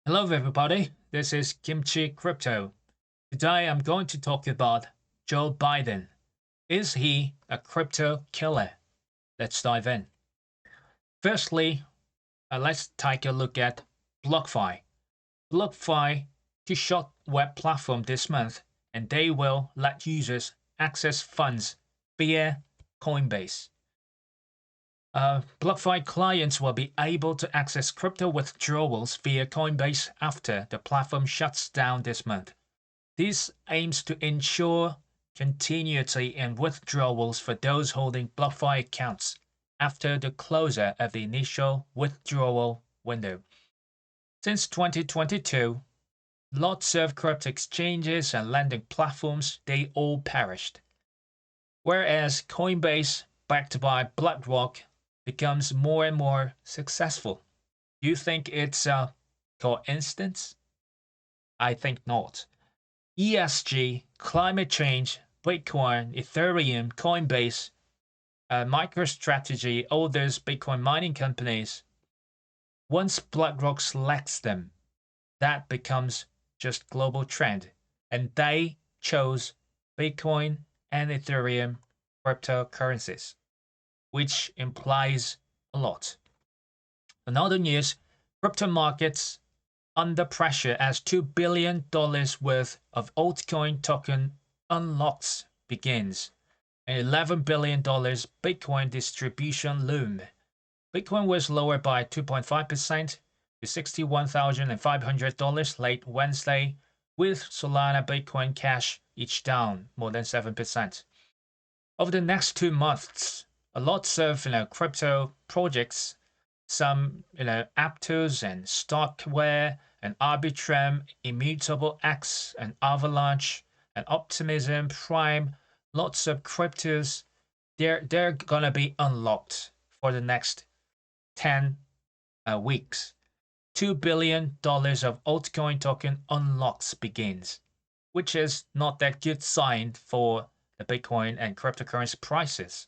Hello, everybody. This is Kimchi Crypto. Today, I'm going to talk about Joe Biden. Is he a crypto killer? Let's dive in. Firstly, let's take a look at BlockFi. BlockFi is short web platform this month, and they will let users access funds via Coinbase. BlockFi clients will be able to access crypto withdrawals via Coinbase after the platform shuts down this month. This aims to ensure continuity in withdrawals for those holding BlockFi accounts after the closure of the initial withdrawal window. Since 2022, lots of crypto exchanges and lending platforms they all perished. Whereas Coinbase, backed by BlackRock, becomes more and more successful. Do you think it's a coincidence? I think not. ESG, climate change, Bitcoin, Ethereum, Coinbase, MicroStrategy, all those Bitcoin mining companies, once BlackRock selects them, that becomes just global trend. And they chose Bitcoin and Ethereum cryptocurrencies, which implies a lot. In other news, crypto markets under pressure as $2 billion worth of altcoin token unlocks begins. An $11 billion Bitcoin distribution loom. Bitcoin was lower by 2.5% to $61,500 late Wednesday, with Solana Bitcoin Cash each down more than 7%. Over the next 2 months, lots of crypto projects, some Aptos and Stockware and Arbitrum, Immutable X and Avalanche and Optimism Prime, lots of cryptos. They're gonna be unlocked for the next 10 weeks. $2 billion of altcoin token unlocks begins, which is not that good sign for the Bitcoin and cryptocurrency prices.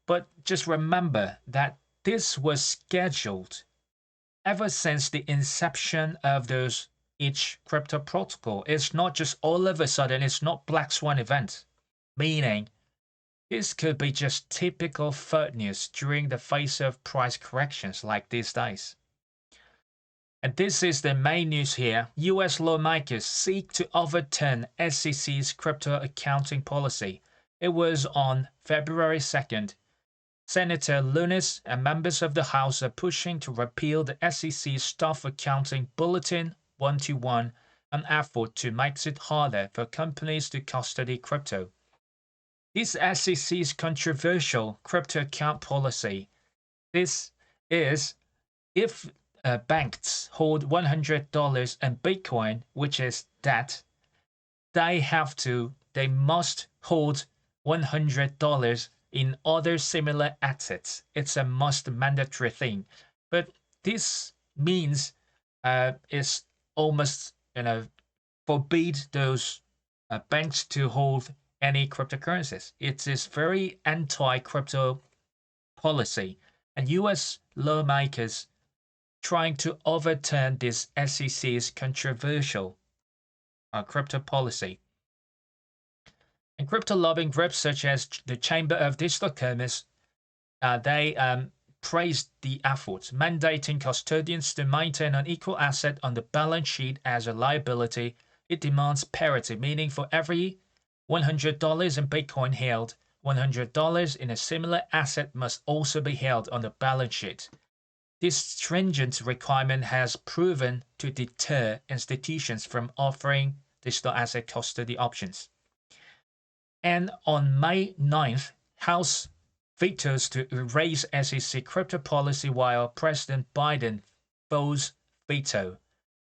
But just remember that this was scheduled ever since the inception of those each crypto protocol. It's not just all of a sudden, it's not black swan event, meaning this could be just typical FUD news during the face of price corrections like these days. And this is the main news here. US lawmakers seek to overturn SEC's crypto accounting policy. It was on February 2nd. Senator Lunis and members of the House are pushing to repeal the SEC's Staff Accounting Bulletin 121, an effort to make it harder for companies to custody crypto. This SEC's controversial crypto account policy. This is if banks hold $100 in Bitcoin, which is debt, they must hold $100 in other similar assets. It's a must mandatory thing. But this means it's almost forbid those banks to hold any cryptocurrencies. It is very anti-crypto policy, and U.S. lawmakers trying to overturn this SEC's controversial crypto policy. And crypto lobbying groups such as the Chamber of Digital Commerce, they praised the efforts, mandating custodians to maintain an equal asset on the balance sheet as a liability. It demands parity, meaning for every $100 in Bitcoin held, $100 in a similar asset must also be held on the balance sheet. This stringent requirement has proven to deter institutions from offering digital asset custody options. And on May 9th, House vetoes to erase SEC crypto policy while President Biden votes veto.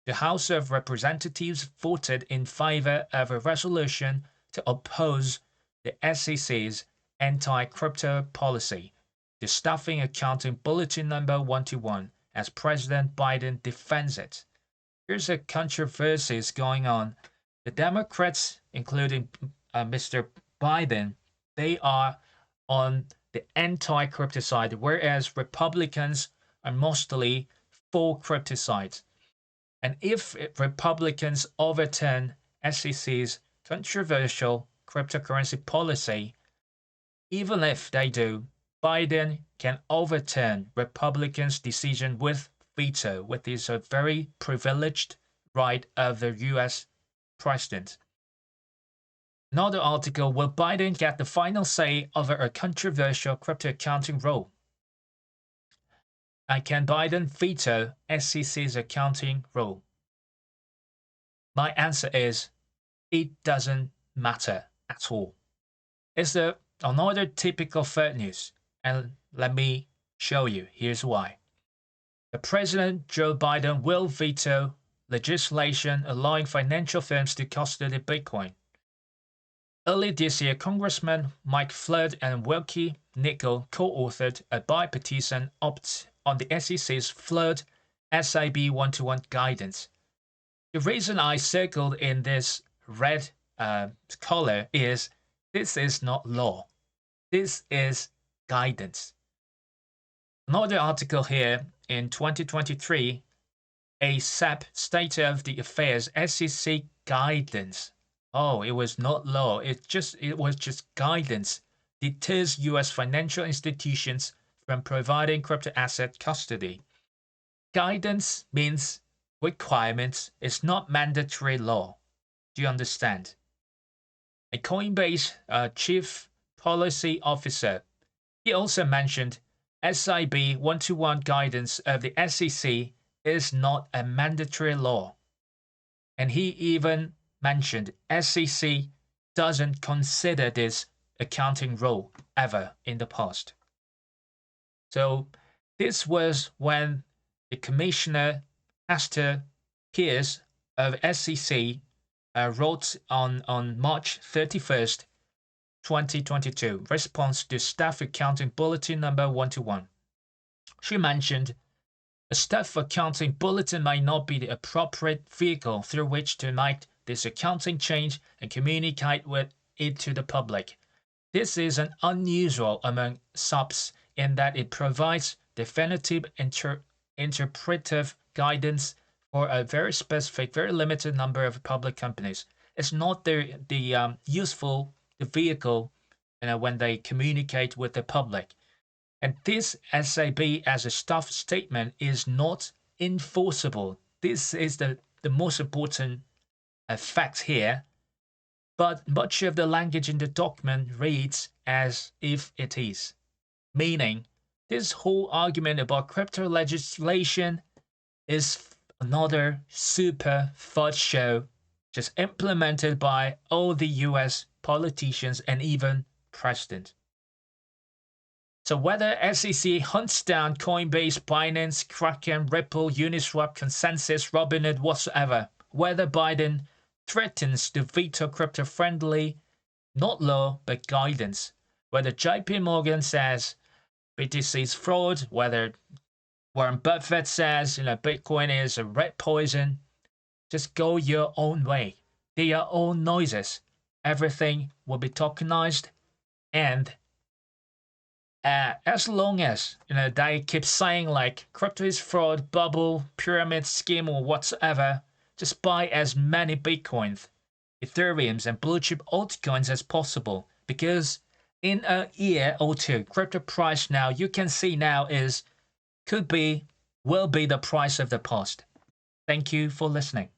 The House of Representatives voted in favor of a resolution to oppose the SEC's anti-crypto policy, the Staffing Accounting Bulletin number 121, as President Biden defends it. Here's a controversy going on. The Democrats, including Mr. Biden, they are on the anti-crypto side, whereas Republicans are mostly for crypto side. And if Republicans overturn SEC's controversial cryptocurrency policy, even if they do, Biden can overturn Republicans' decision with veto, which is a very privileged right of the US president. Another article: will Biden get the final say over a controversial crypto accounting rule? And can Biden veto SEC's accounting rule? My answer is it doesn't matter at all. It's another typical fake news, and let me show you. Here's why. The President Joe Biden will veto legislation allowing financial firms to custody Bitcoin. Early this year, Congressman Mike Flood and Wilkie Nickel co-authored a bipartisan opt on the SEC's Flood SIB 121 guidance. The reason I circled in this red color is this is not law. This is guidance. Another article here in 2023, a SEP State of the Affairs SEC guidance. Oh, it was not law. It was just guidance. Deters U.S. financial institutions from providing crypto asset custody. Guidance means requirements. It's not mandatory law. Do you understand? A Coinbase chief policy officer, he also mentioned SIB 121 guidance of the SEC is not a mandatory law. And he even mentioned SEC doesn't consider this accounting rule ever in the past. So this was when the Commissioner Hester Peirce of SEC wrote on March 31st, 2022, response to Staff Accounting Bulletin number 121. She mentioned a Staff Accounting Bulletin might not be the appropriate vehicle through which to make this accounting change and communicate with it to the public. This is an unusual among SOPs in that it provides definitive interpretive guidance for a very specific, very limited number of public companies. It's not the useful vehicle, when they communicate with the public. And this SAB as a staff statement is not enforceable. This is the most important fact here. But much of the language in the document reads as if it is. Meaning, this whole argument about crypto legislation is another super fudge show just implemented by all the US politicians and even president. So whether SEC hunts down Coinbase, Binance, Kraken, Ripple, Uniswap, Consensus, Robinhood, whatsoever, whether Biden threatens to veto crypto-friendly, not law, but guidance, whether JP Morgan says BTC's fraud, whether Warren Buffett says Bitcoin is a red poison, just go your own way. They are all noises. Everything will be tokenized, and as long as they keep saying like crypto is fraud, bubble, pyramid scheme, or whatsoever, just buy as many Bitcoins, Ethereums, and blue chip altcoins as possible, because in a year or two, crypto price now you can see now will be the price of the past. Thank you for listening.